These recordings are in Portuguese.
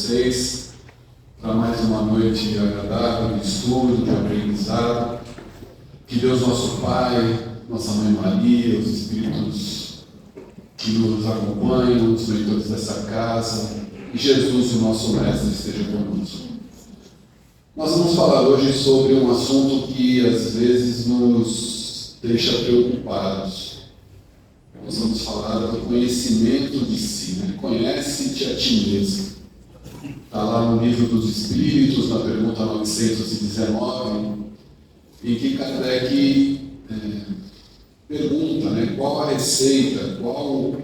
vocês para mais uma noite agradável de estudo, de aprendizado. Que Deus nosso Pai, nossa Mãe Maria, os Espíritos que nos acompanham, os leitores dessa casa, e Jesus, o nosso Mestre, esteja conosco. Nós vamos falar hoje sobre um assunto que às vezes nos deixa preocupados. Nós vamos falar do conhecimento de si, né? Conhece-te a ti mesmo. Está lá no Livro dos Espíritos, na pergunta 919, em que Kardec pergunta, né, qual a receita, o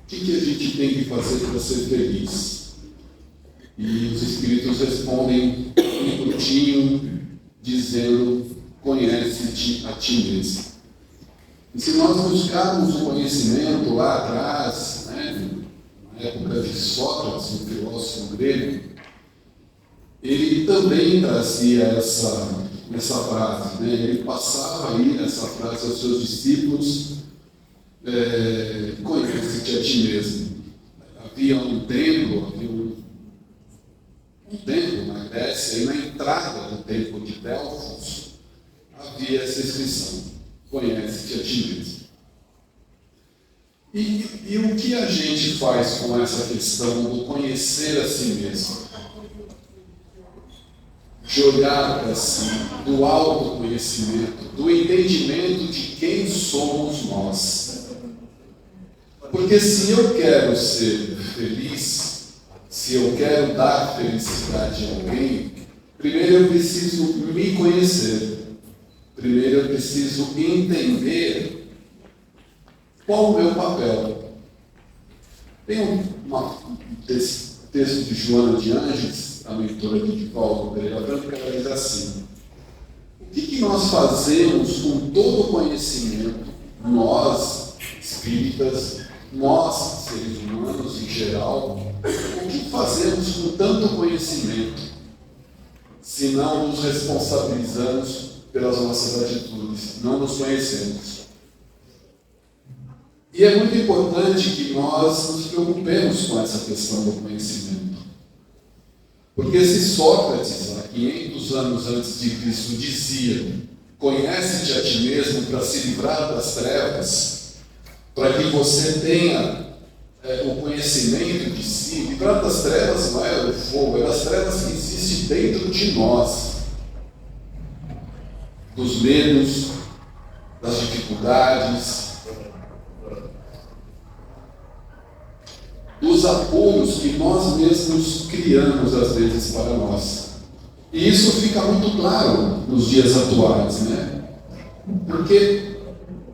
que a gente tem que fazer para ser feliz. E os Espíritos respondem um curtinho, dizendo, conhece-te a ti mesmo. E se nós buscarmos o conhecimento lá atrás, né, na época de Sócrates, um filósofo grego, ele também trazia essa frase, né? Ele passava aí essa frase aos seus discípulos, conhece-te a ti mesmo. Havia um templo na Grécia, e na entrada do templo de Delfos havia essa inscrição, conhece-te a ti mesmo. E o que a gente faz com essa questão do conhecer a si mesmo? De olhar para si, do autoconhecimento, do entendimento de quem somos nós. Porque se eu quero ser feliz, se eu quero dar felicidade a alguém, primeiro eu preciso me conhecer. Primeiro eu preciso entender qual o meu papel. Tem um texto de Joana de Ângeles, a mentora de Paulo Pereira Franco, que ela diz assim: o que nós fazemos com todo o conhecimento, nós, espíritas, nós, seres humanos em geral, o que fazemos com tanto conhecimento, se não nos responsabilizamos pelas nossas atitudes, não nos conhecemos? E é muito importante que nós nos preocupemos com essa questão do conhecimento. Porque se Sócrates, há 500 anos antes de Cristo, dizia: conhece-te a ti mesmo para se livrar das trevas, para que você tenha o conhecimento de si. Livrar das trevas não é o fogo, é das trevas que existem dentro de nós, dos medos, das dificuldades, dos apoios que nós mesmos criamos às vezes para nós. E isso fica muito claro nos dias atuais, né? Porque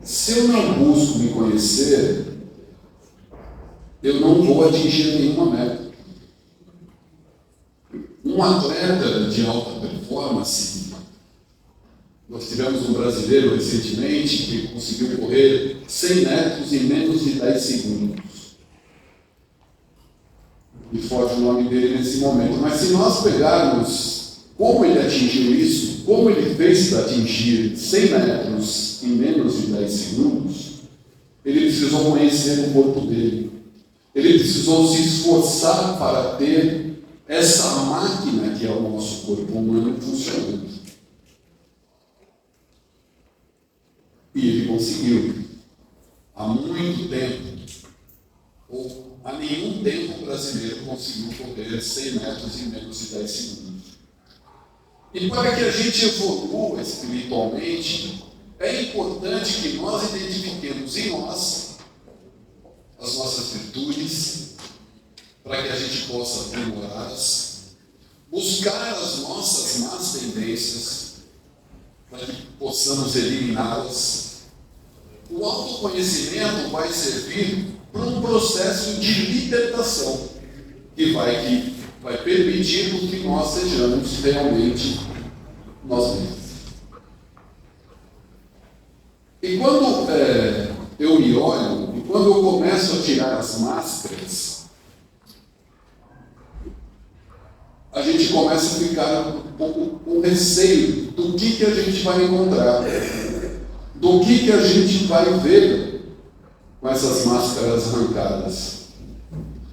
se eu não busco me conhecer, eu não vou atingir nenhuma meta. Um atleta de alta performance, nós tivemos um brasileiro recentemente que conseguiu correr 100 metros em menos de 10 segundos. E foge o nome dele nesse momento. Mas se nós pegarmos como ele atingiu isso, como ele fez para atingir 100 metros em menos de 10 segundos, ele precisou conhecer o corpo dele. Ele precisou se esforçar para ter essa máquina que é o nosso corpo humano funcionando. E ele conseguiu. Há muito tempo, ou há nenhum tempo brasileiro conseguiu correr 100 metros em menos de 10 segundos. E para que a gente evolua espiritualmente, é importante que nós identifiquemos em nós as nossas virtudes, para que a gente possa aprimorá-las, buscar as nossas más tendências, para que possamos eliminá-las. O autoconhecimento vai servir para um processo de libertação que vai permitir que nós sejamos realmente nós mesmos. E quando eu me olho, e quando eu começo a tirar as máscaras, a gente começa a ficar um pouco com receio do que a gente vai encontrar, do que a gente vai ver com essas máscaras arrancadas.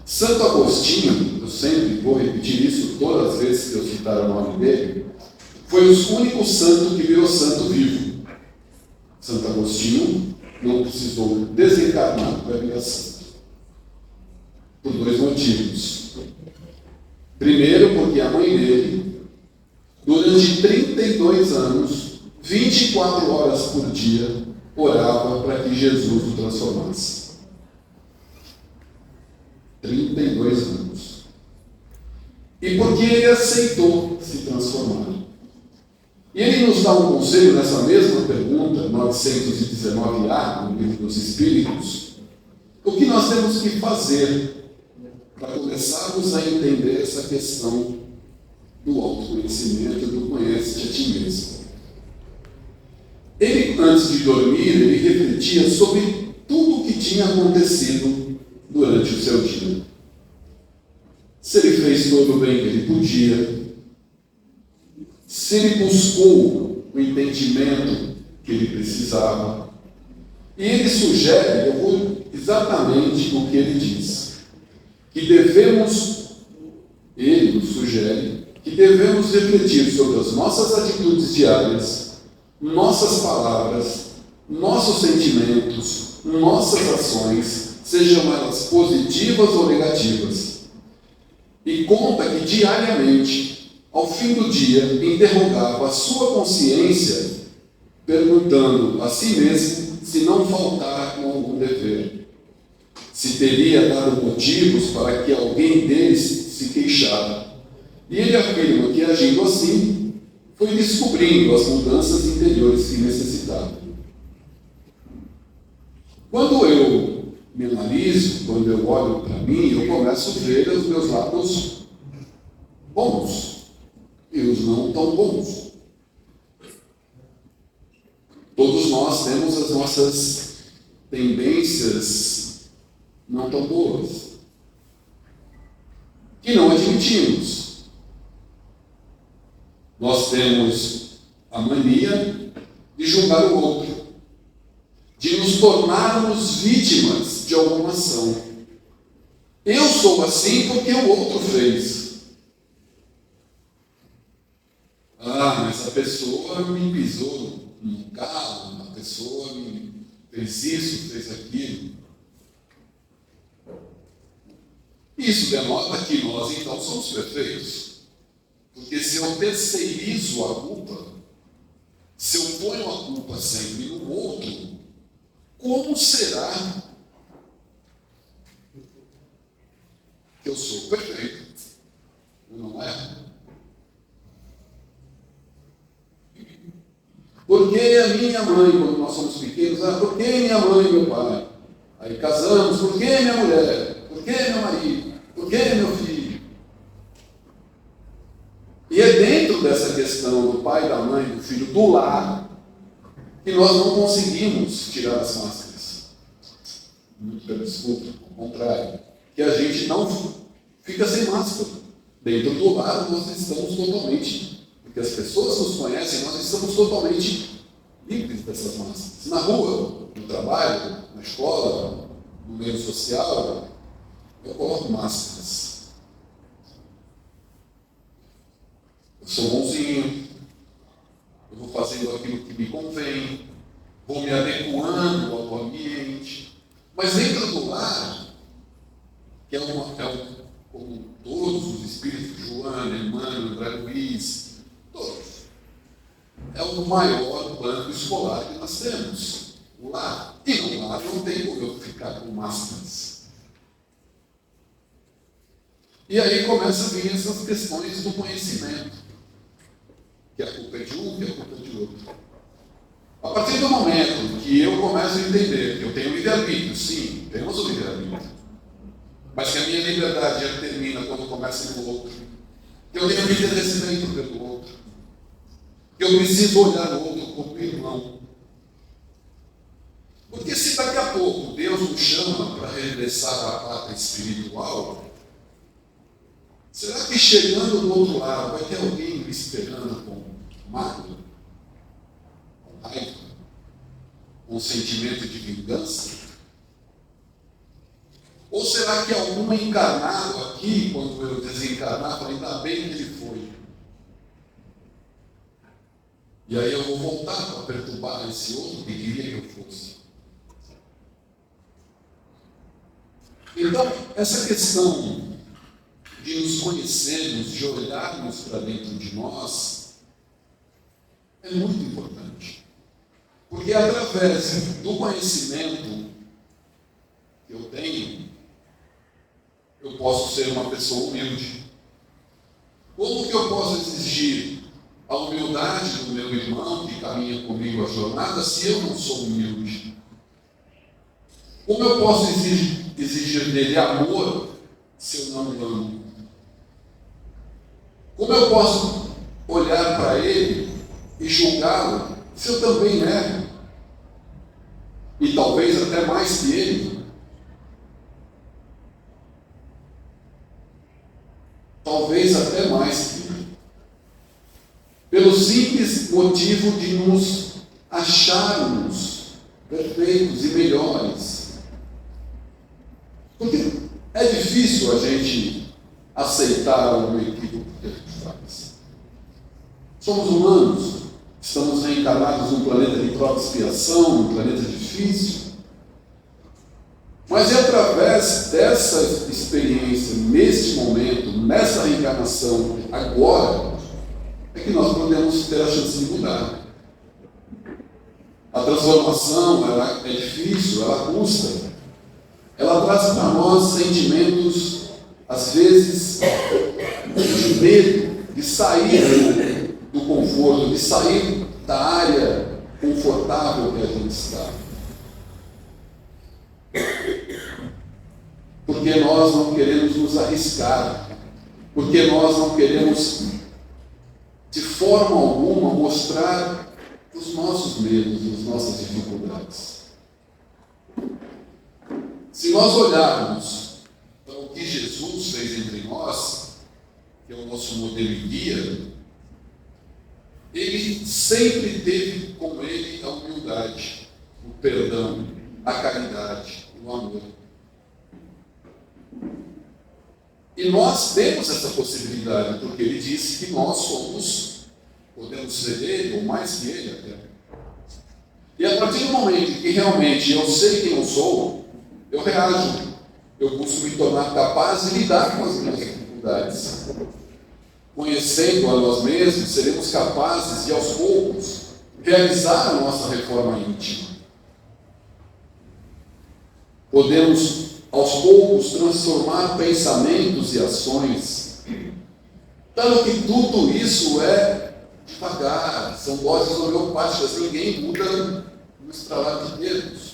Santo Agostinho, eu sempre vou repetir isso todas as vezes que eu citar o nome dele, foi o único santo que virou santo vivo. Santo Agostinho não precisou desencarnar para virar santo. Por dois motivos. Primeiro, porque a mãe dele, durante 32 anos, 24 horas por dia, orava para que Jesus o transformasse. 32 anos. E porque ele aceitou se transformar. E ele nos dá um conselho nessa mesma pergunta, 919A, no Livro dos Espíritos, o que nós temos que fazer para começarmos a entender essa questão do autoconhecimento, do conhece-te a ti mesmo. Ele, antes de dormir, ele refletia sobre tudo o que tinha acontecido durante o seu dia. Se ele fez todo o bem que ele podia, se ele buscou o entendimento que ele precisava. E ele sugere, eu vou exatamente o que ele diz, que ele nos sugere, que devemos refletir sobre as nossas atitudes diárias, nossas palavras, nossos sentimentos, nossas ações, sejam elas positivas ou negativas. E conta que diariamente, ao fim do dia, interrogava a sua consciência, perguntando a si mesmo se não faltara com algum dever, se teria dado motivos para que alguém deles se queixara. E ele afirma que, agindo assim, foi descobrindo as mudanças interiores que necessitava. Quando eu me analiso, quando eu olho para mim, eu começo a ver os meus lados bons e os não tão bons. Todos nós temos as nossas tendências não tão boas, que não admitimos. Nós temos a mania de julgar o outro, de nos tornarmos vítimas de alguma ação. Eu sou assim porque o outro fez. Ah, mas a pessoa me pisou no carro, a pessoa me fez isso, fez aquilo. Isso denota que nós então somos perfeitos. Porque se eu terceirizo a culpa, se eu ponho a culpa sempre no outro, como será que eu sou perfeito? Não é? Por que a minha mãe, quando nós somos pequenos, por que minha mãe e meu pai? Aí casamos, por que minha mulher? Por que meu marido? Por que meu filho? E é dentro dessa questão do pai, da mãe, do filho, do lar, que nós não conseguimos tirar as máscaras. Muito pelo desculpa, ao contrário. Que a gente não fica sem máscara. Dentro do lar nós estamos totalmente, porque as pessoas nos conhecem, nós estamos totalmente livres dessas máscaras. Na rua, no trabalho, na escola, no meio social, eu coloco máscaras. Eu sou bonzinho, eu vou fazendo aquilo que me convém, vou me adequando ao ambiente. Mas dentro do lar, que é como todos os espíritos, Joana, Emmanuel, André Luiz, todos, é o maior banco escolar que nós temos, o lar. E no lar não tem como eu ficar com máscaras. E aí começam a vir essas questões do conhecimento, que a culpa é de um, que a culpa é de outro. A partir do momento que eu começo a entender que eu tenho livre-arbítrio, sim, temos o livre-arbítrio, mas que a minha liberdade já termina quando começa no outro, que eu tenho que ter respeito pelo outro, que eu preciso olhar o outro como irmão. Porque se daqui a pouco Deus nos chama para regressar à pátria espiritual, será que chegando do outro lado vai ter alguém me esperando com mágoa, com raiva, com sentimento de vingança? Ou será que algum encarnado aqui, quando eu desencarnar, falei, ainda bem que ele foi? E aí eu vou voltar para perturbar esse outro que queria que eu fosse. Então, essa questão de nos conhecermos, de olharmos para dentro de nós, é muito importante. Porque através do conhecimento que eu tenho, eu posso ser uma pessoa humilde. Como que eu posso exigir a humildade do meu irmão que caminha comigo a jornada se eu não sou humilde? Como eu posso exigir dele amor se eu não amo? Como eu posso olhar para ele e julgá-lo se eu também erro? E talvez até mais que ele. Talvez até mais que ele. Pelo simples motivo de nos acharmos perfeitos e melhores. Porque é difícil a gente aceitar o equívoco que a gente faz. Somos humanos, estamos reencarnados num planeta de prova e expiação, num planeta difícil. Mas é através dessa experiência, neste momento, nessa reencarnação, agora, é que nós podemos ter a chance de mudar. A transformação, ela é difícil, ela custa. Ela traz para nós sentimentos, às vezes, de medo, de sair do conforto, de sair da área confortável que a gente está. Porque nós não queremos nos arriscar, porque nós não queremos, de forma alguma, mostrar os nossos medos, as nossas dificuldades. Se nós olharmos para o que Jesus fez entre nós, que é o nosso modelo e guia, ele sempre teve com ele a humildade, o perdão, a caridade, o amor. E nós temos essa possibilidade, porque ele disse que nós podemos ser ele, ou mais que ele até. E a partir do momento que realmente eu sei quem eu sou, eu reajo, eu busco me tornar capaz de lidar com as minhas dificuldades. Conhecendo a nós mesmos, seremos capazes de, aos poucos, realizar a nossa reforma íntima. Podemos, aos poucos, transformar pensamentos e ações. Claro que tudo isso é devagar, são doses homeopáticas, ninguém muda no estralar de dedos.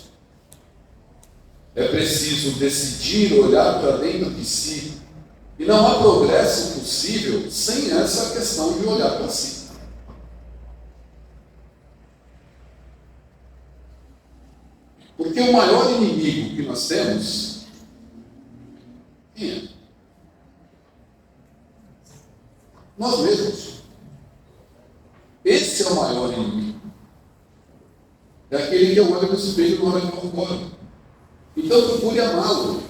É preciso decidir olhar para dentro de si. E não há progresso possível sem essa questão de olhar para si. Porque o maior inimigo que nós temos, quem é? Nós mesmos. Esse é o maior inimigo. É aquele que eu olho no espelho na hora que eu vou embora. Então procure amá-lo,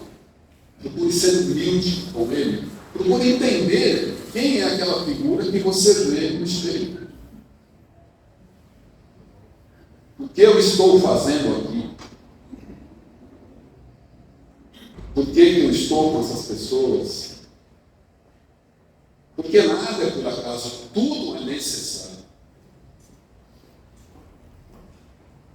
procure ser humilde com ele, procure entender quem é aquela figura que você vê no espelho. O que eu estou fazendo aqui? Por que eu estou com essas pessoas? Porque nada é por acaso, tudo é necessário.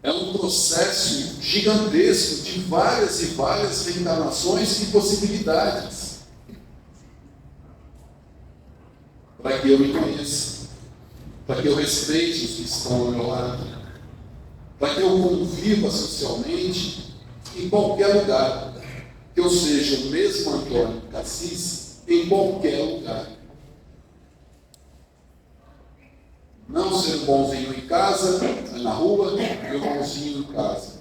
É um processo gigantesco de várias e várias reencarnações e possibilidades. Para que eu me conheça, para que eu respeite os que estão ao meu lado, para que eu conviva socialmente em qualquer lugar, que eu seja o mesmo Antônio Cassis em qualquer lugar. Não ser bonzinho em casa, na rua, e o bonzinho em casa.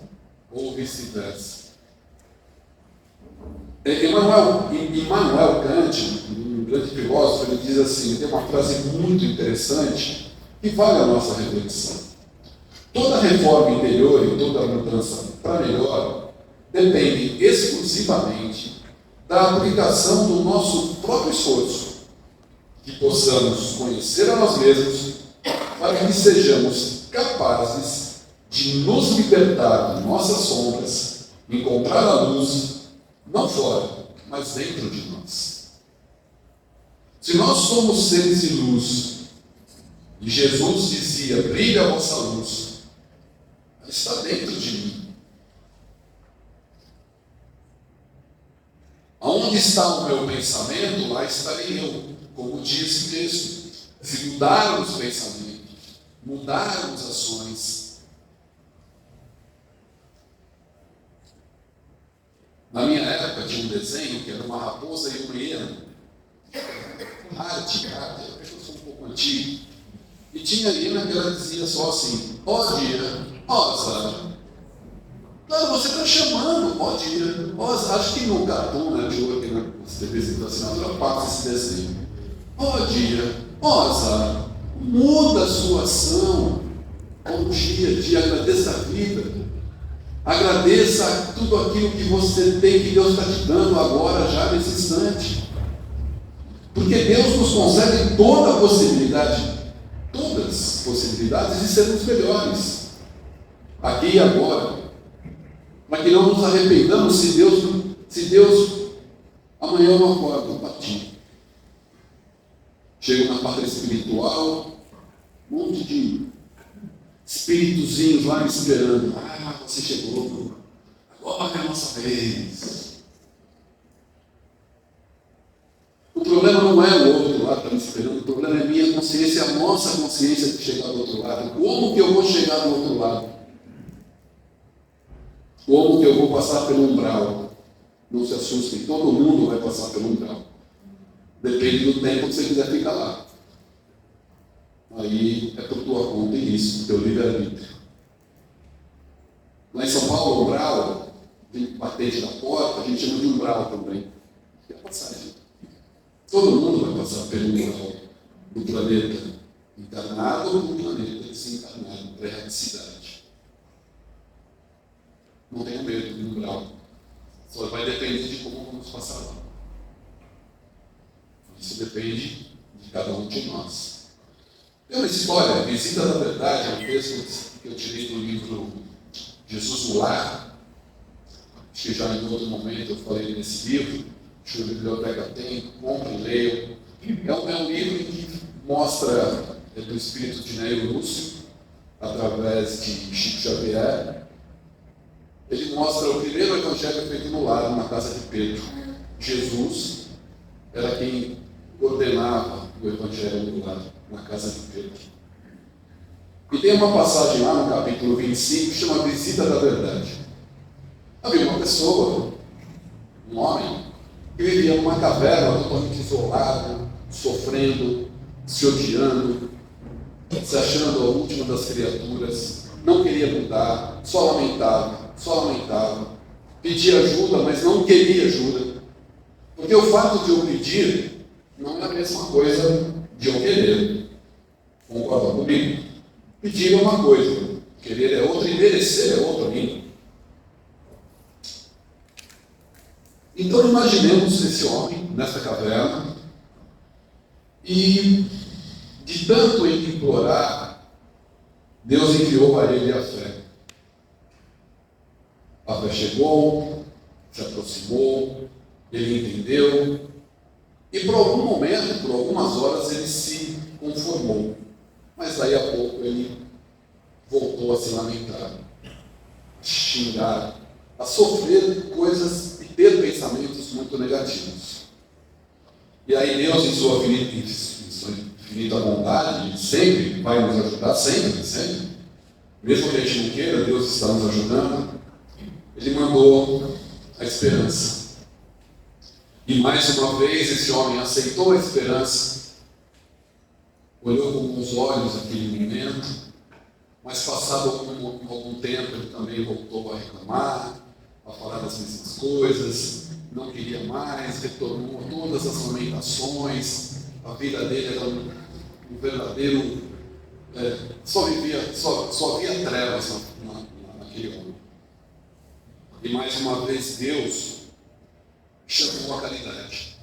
Ou vice-versa. Immanuel Kant, um grande filósofo, ele diz assim, tem uma frase muito interessante que vale a nossa reflexão. Toda reforma interior e toda mudança para melhor dependem exclusivamente da aplicação do nosso próprio esforço, que possamos conhecer a nós mesmos, para que sejamos capazes de nos libertar de nossas sombras, encontrar a luz, não fora, mas dentro de nós. Se nós somos seres de luz, e Jesus dizia, brilha a vossa luz, ela está dentro de mim. Aonde está o meu pensamento, lá estarei eu, como diz o texto. Se mudarmos pensamentos, mudarmos ações. Na minha época tinha um desenho que era uma raposa e uma hiena. Arte, eu sou um pouco antigo. E tinha a hiena que ela dizia só assim, ó dia, ó azar. Claro, você está chamando, ó dia, ó azar. Acho que no cartoon, né, de hoje, né, você visita a assinatura, passa esse desenho. Ó dia, ó azar. Muda a sua ação. Bom dia, agradeça a vida. Agradeça tudo aquilo que você tem, que Deus está te dando agora, já nesse instante. Porque Deus nos concede toda a possibilidade, todas as possibilidades de sermos melhores, aqui e agora. Mas que não nos arrependamos se Deus amanhã eu não acordo, eu bati. Chego na parte espiritual, um monte de espíritozinhos lá me esperando. Ah, você chegou, agora é a nossa vez. O problema não é o outro lado que está me esperando, o problema é minha consciência, a nossa consciência de chegar do outro lado. Como que eu vou chegar do outro lado? Como que eu vou passar pelo umbral? Não se assustem, todo mundo vai passar pelo umbral. Depende do tempo que você quiser ficar lá. Aí é por tua conta e risco, teu livre-arbítrio. Lá em São Paulo, umbral, batente da porta, a gente chama de umbral também. É a passagem. Todo mundo vai passar pelo umbral do planeta encarnado ou do planeta desencarnado, pré-cidade. Não tenha medo do umbral. Só vai depender de como vamos passar lá. Isso depende de cada um de nós. Tem uma história, Visita da Verdade, é um texto que eu tirei do livro Jesus no Lar. Acho que já em outro momento eu falei nesse livro. Acho que a biblioteca tem, compre e leiam. É um livro que mostra do espírito de Neio Lúcio, através de Chico Xavier. Ele mostra o primeiro evangelho feito no lar, na casa de Pedro. Jesus era quem ordenava o evangelho no lar, na casa de Pedro. E tem uma passagem lá no capítulo 25 que chama Visita da Verdade. Havia uma pessoa, um homem, que vivia numa caverna totalmente isolado, sofrendo, se odiando, se achando a última das criaturas, não queria mudar, só lamentava, pedia ajuda, mas não queria ajuda. Porque o fato de eu pedir não é a mesma coisa de eu querer. Concorda comigo? Pedir é uma coisa, querer é outra e merecer é outra ainda. Então imaginemos esse homem nessa caverna e de tanto ele implorar, Deus enviou para ele a fé. A fé chegou, se aproximou, ele entendeu e por algum momento, por algumas horas ele se conformou. Mas daí a pouco ele voltou a se lamentar, a xingar, a sofrer coisas e ter pensamentos muito negativos. E aí Deus, em sua infinita bondade, sempre vai nos ajudar, sempre. Mesmo que a gente não queira, Deus está nos ajudando. Ele mandou a esperança. E mais uma vez esse homem aceitou a esperança, olhou com bons olhos aquele momento, mas passado algum tempo ele também voltou a reclamar, a falar das mesmas coisas, não queria mais, retornou a todas as lamentações, a vida dele era um verdadeiro, só havia trevas naquele homem. E mais uma vez Deus chamou a caridade.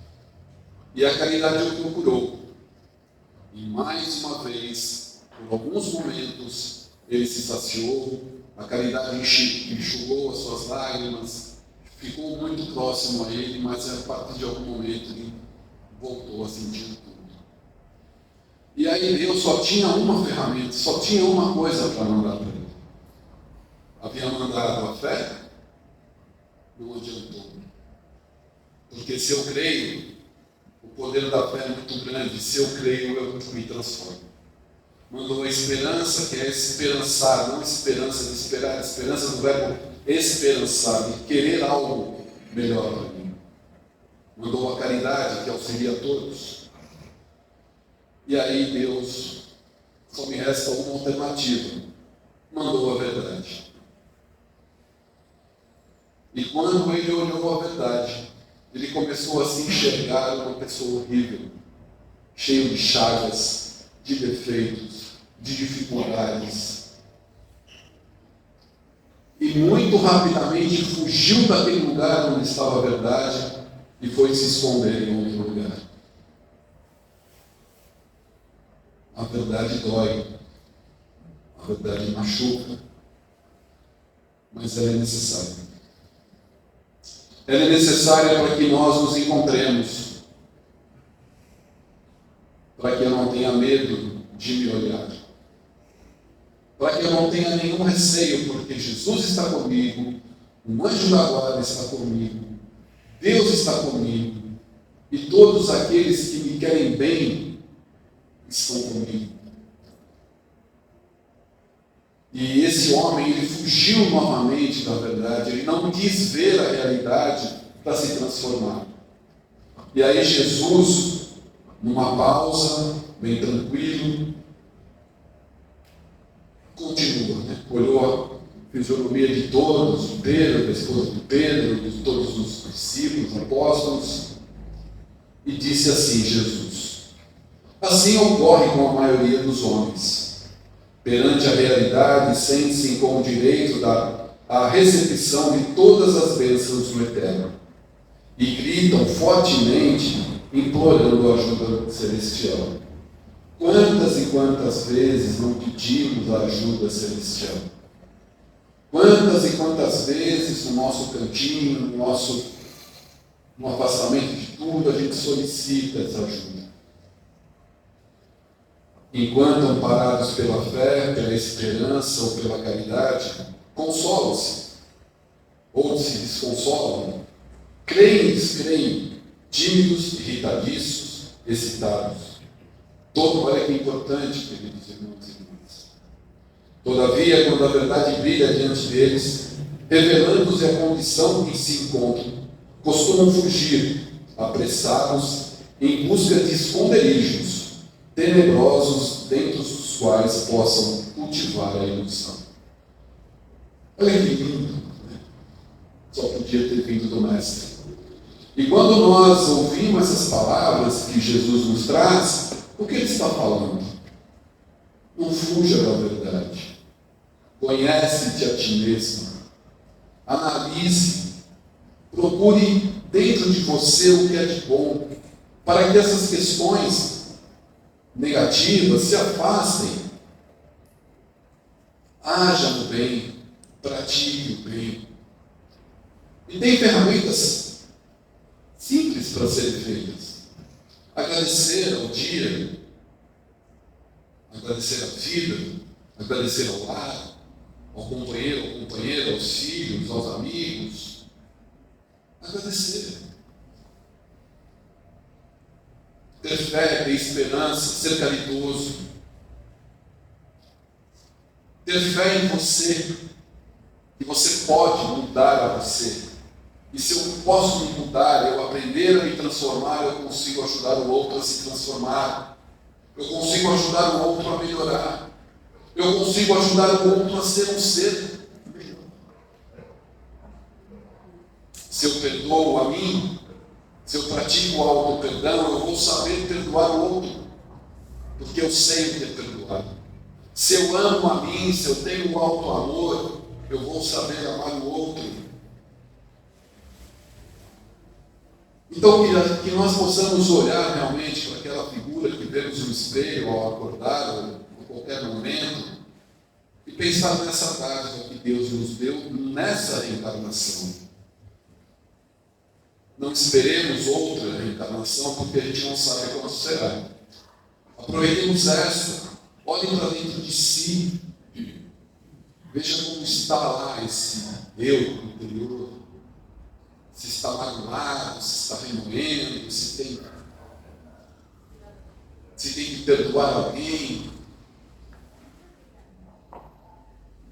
E a caridade o procurou. E mais uma vez, por alguns momentos, ele se saciou, a caridade enxugou as suas lágrimas, ficou muito próximo a ele, mas a partir de algum momento ele voltou a sentir tudo. E aí Deus só tinha uma ferramenta, só tinha uma coisa para mandar para ele. Havia mandado a fé, não adiantou. Porque se eu creio, o poder da fé é muito grande, se eu creio, eu me transformo. Mandou a esperança, que é esperançar, não esperança de esperar, esperança do verbo esperançar, de querer algo melhor para mim. Mandou a caridade, que auxilia a todos. E aí Deus, só me resta uma alternativa, mandou a verdade. E quando ele olhou a verdade, ele começou a se enxergar uma pessoa horrível, cheio de chagas, de defeitos, de dificuldades. E muito rapidamente fugiu daquele lugar onde estava a verdade e foi se esconder em outro lugar. A verdade dói, a verdade machuca, mas ela é necessária. Ela é necessária para que nós nos encontremos, para que eu não tenha medo de me olhar, para que eu não tenha nenhum receio, porque Jesus está comigo, um anjo da guarda está comigo, Deus está comigo, e todos aqueles que me querem bem estão comigo. E esse homem, ele fugiu novamente da verdade, ele não quis ver a realidade para se transformar. E aí Jesus, numa pausa, bem tranquilo, continua, olhou a fisionomia de todos, de Pedro, da esposa de Pedro, de todos os discípulos, apóstolos, e disse assim, Jesus: assim ocorre com a maioria dos homens. Perante a realidade, sentem-se com o direito à recepção de todas as bênçãos do Eterno e gritam fortemente, implorando a ajuda celestial. Quantas e quantas vezes não pedimos a ajuda celestial? Quantas e quantas vezes no nosso cantinho, no afastamento de tudo, a gente solicita essa ajuda? Enquanto amparados pela fé, pela esperança ou pela caridade, consolam-se ou se desconsolam, creem e descreem, tímidos, irritadiços, excitados. Olha que importante, queridos irmãos e irmãs. Todavia, quando a verdade brilha diante deles, revelando-se a condição em que se encontram, costumam fugir, apressados, em busca de esconderijos tenebrosos, dentro dos quais possam cultivar a ilusão. Olha que lindo, né? Só podia ter vindo do Mestre. E quando nós ouvimos essas palavras que Jesus nos traz, o que ele está falando? Não fuja da verdade. Conhece-te a ti mesmo. Analise. Procure dentro de você o que é de bom, para que essas questões negativas se afastem. Haja no bem, pratique o bem. E tem ferramentas simples para serem feitas. Agradecer ao dia, agradecer à vida, agradecer ao lar, ao companheiro, aos filhos, aos amigos. Agradecer. Ter fé, ter esperança, ser caridoso. Ter fé em você, que você pode mudar a você. E se eu posso me mudar, eu aprender a me transformar, eu consigo ajudar o outro a se transformar. Eu consigo ajudar o outro a melhorar. Eu consigo ajudar o outro a ser um ser melhor. Se eu perdoo a mim, se eu pratico o auto-perdão, eu vou saber perdoar o outro, porque eu sei ter perdoado. Se eu amo a mim, se eu tenho o auto-amor, eu vou saber amar o outro. Então, que nós possamos olhar realmente para aquela figura que vemos no espelho ao acordar, ou a qualquer momento, e pensar nessa dádiva que Deus nos deu nessa reencarnação. Não esperemos outra reencarnação, porque a gente não sabe quando será. Aproveitemos esta, olhem para dentro de si, veja como está lá esse eu interior, se está magoado, se está remoendo, se tem que perdoar alguém.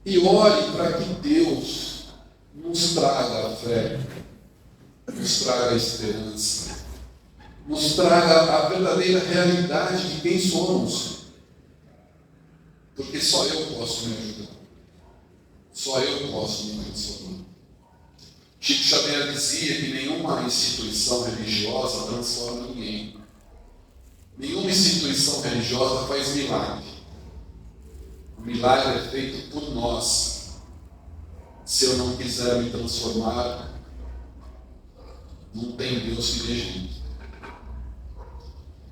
E ore para que Deus nos traga a fé, nos traga a esperança, nos traga a verdadeira realidade de quem somos. Porque só eu posso me ajudar. Só eu posso me transformar. Chico Xavier dizia que nenhuma instituição religiosa transforma ninguém. Nenhuma instituição religiosa faz milagre. O milagre é feito por nós. Se eu não quiser me transformar, não tem Deus que dê jeito.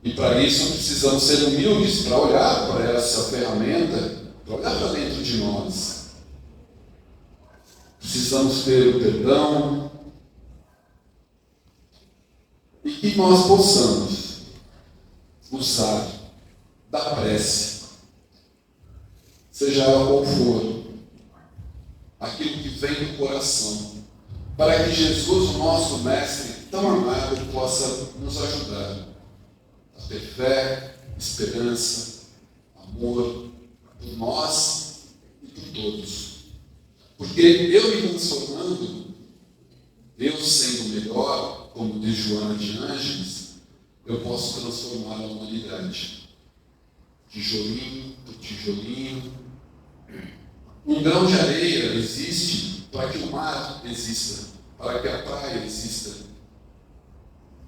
E para isso precisamos ser humildes para olhar para essa ferramenta, para olhar para dentro de nós. Precisamos ter o perdão e que nós possamos usar da prece, seja ela qual for, aquilo que vem do coração, para que Jesus, o nosso Mestre tão amado, possa nos ajudar a ter fé, esperança, amor por nós e por todos. Porque eu me transformando, eu sendo melhor, como diz Joana de Ângeles, eu posso transformar a humanidade. Tijolinho por tijolinho. Um grão de areia existe para que o mar exista, para que a praia exista.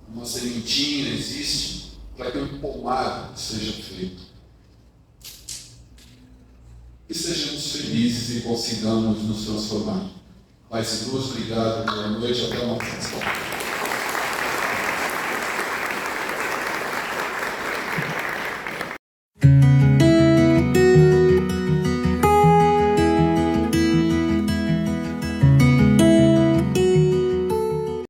Uma sementinha existe para que um pomar seja feito. Que sejamos felizes e consigamos nos transformar. Pai Jesus, obrigado, boa noite, até uma próxima.